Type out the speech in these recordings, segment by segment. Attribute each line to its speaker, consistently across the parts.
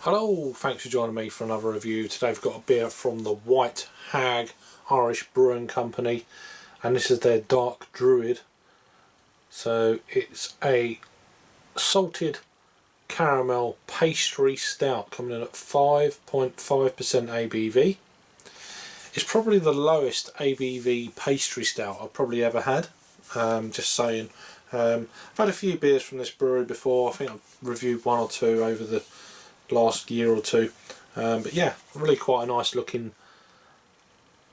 Speaker 1: Hello, thanks for joining me for another review. Today I've got a beer from the White Hag Irish Brewing Company, and this is their Dark Druid. So it's a salted caramel pastry stout coming in at 5.5% ABV. It's probably the lowest ABV pastry stout I've probably ever had, just saying. I've had a few beers from this brewery before. I think I've reviewed one or two over the last year or two, but yeah, really quite a nice looking,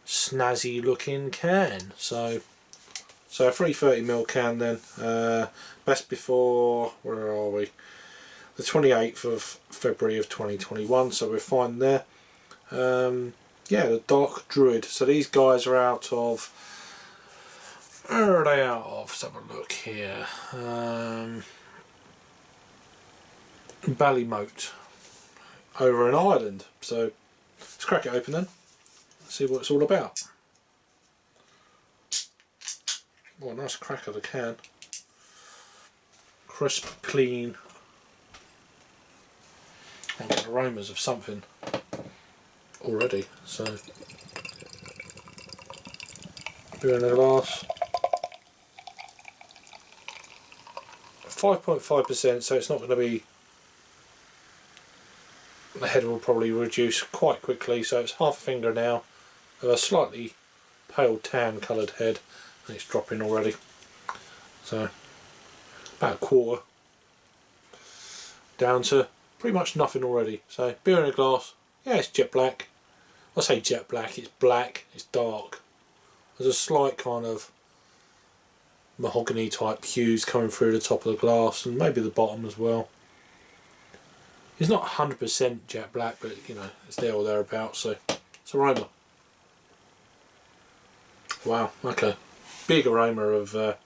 Speaker 1: snazzy looking can. So a 330ml can then. Best before, where are we? The 28th of February of 2021, so we're fine there. Yeah, the Dark Druid. So these guys are out of, where are they out of? Let's have a look here. Ballymote, over in Ireland. So let's crack it open then, see what it's all about. Oh, nice crack of the can. Crisp, clean. I get aromas of something already. So beer in a glass. 5.5%, so it's not going to be, the head will probably reduce quite quickly, so it's half a finger now of a slightly pale tan coloured head, and it's dropping already. So about a quarter down to pretty much nothing already. So beer in a glass. Yeah, it's jet black. I say jet black, it's black, it's dark. There's a slight kind of mahogany type hues coming through the top of the glass, and maybe the bottom as well. It's not 100% jet black, but you know, it's there or thereabouts. So it's aroma. Wow, okay. Big aroma of it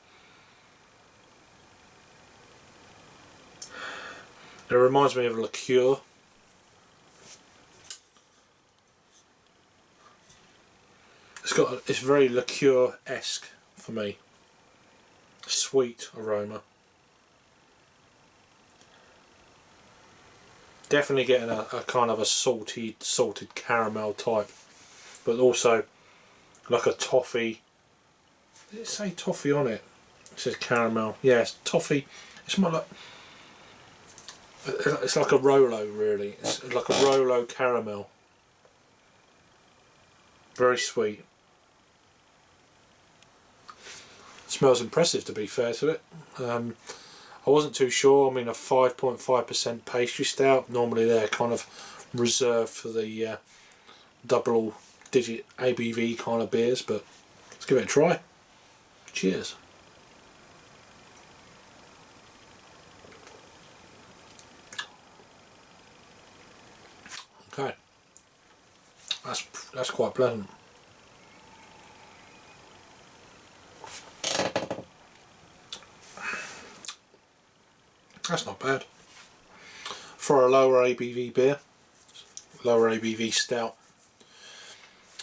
Speaker 1: reminds me of a liqueur. It's very liqueur-esque for me. Sweet aroma. Definitely getting a kind of a salted caramel type, but also like a toffee. Did it say toffee on it? It says caramel. Yeah, it's toffee. It's more like, it's like a Rolo really. It's like a Rolo caramel. Very sweet. Smells impressive, to be fair to it. I wasn't too sure. I mean, a 5.5% pastry stout, normally they're kind of reserved for the double digit ABV kind of beers, but let's give it a try. Cheers. Okay, that's quite pleasant. That's not bad for a lower ABV beer, lower ABV stout.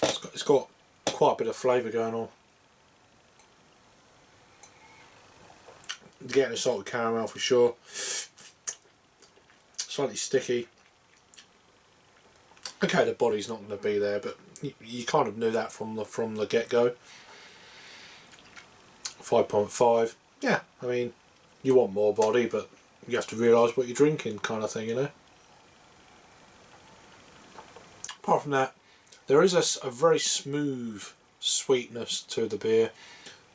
Speaker 1: It's got quite a bit of flavour going on. Getting a salted caramel for sure. Slightly sticky. Okay, the body's not going to be there, but you kind of knew that from the get-go. 5.5. Yeah, I mean, you want more body, but you have to realise what you're drinking, kind of thing, you know. Apart from that, there is a very smooth sweetness to the beer.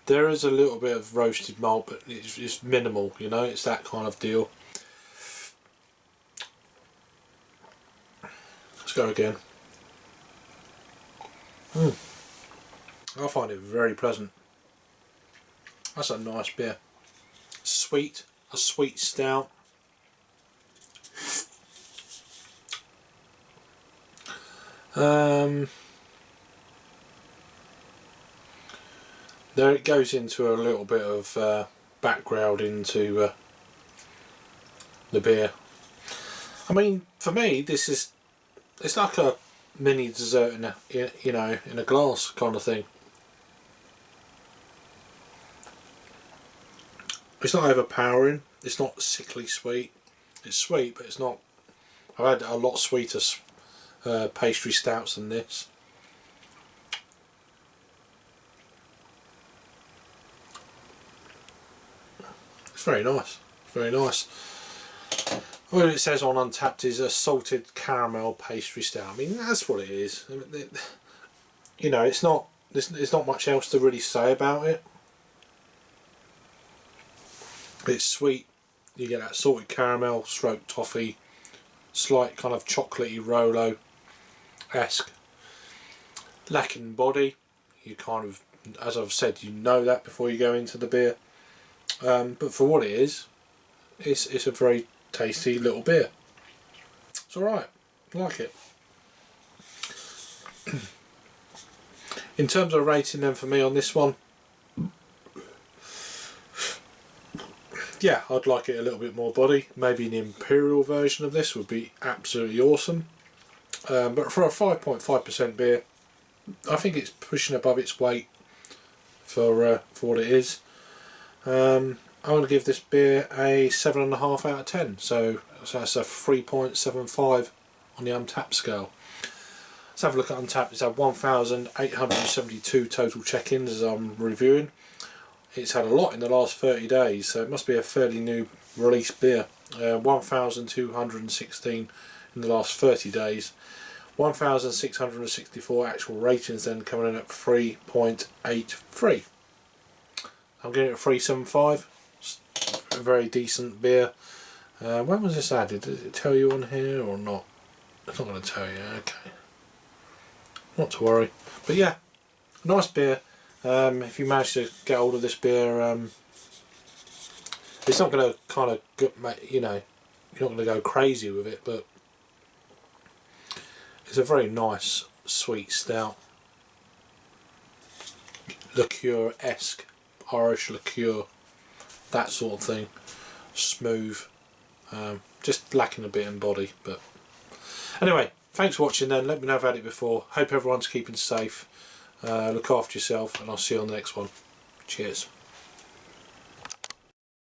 Speaker 1: There is a little bit of roasted malt, but it's minimal, you know. It's that kind of deal. Let's go again. I find it very pleasant. That's a nice beer. Sweet, a sweet stout. There it goes into a little bit of background into the beer. I mean, for me, it's like a mini dessert in a glass kind of thing. It's not overpowering. It's not sickly sweet. It's sweet, but it's not I've had a lot sweeter pastry stouts than this. It's very nice, very nice. What it says on Untapped is a salted caramel pastry stout. I mean, that's what it is. You know, it's not. There's not much else to really say about it. It's sweet. You get that salted caramel, stroke toffee, slight kind of chocolatey Rolo-esque. Lacking body. You kind of, as I've said, you know that before you go into the beer. But for what it is, it's a very tasty little beer. It's alright. I like it. In terms of rating then for me on this one, yeah, I'd like it a little bit more body. Maybe an imperial version of this would be absolutely awesome. But for a 5.5% beer, I think it's pushing above its weight for what it is. I'm going to give this beer a 7.5 out of 10. So that's a 3.75 on the Untapped scale. Let's have a look at Untapped. It's had 1,872 total check-ins as I'm reviewing. It's had a lot in the last 30 days, so it must be a fairly new release beer. 1,216 in the last 30 days. 1,664 actual ratings then, coming in at 3.83. I'm giving it a 3.75. It's a very decent beer. When was this added? Did it tell you on here or not? It's not going to tell you. Okay. Not to worry. But yeah, nice beer. If you manage to get hold of this beer, it's not going to kind of, you know, you're not going to go crazy with it, but it's a very nice, sweet stout. Liqueur-esque, Irish liqueur, that sort of thing. Smooth. Just lacking a bit in body, but anyway, thanks for watching then. Let me know if I've had it before. Hope everyone's keeping safe. Look after yourself, and I'll see you on the next one. Cheers.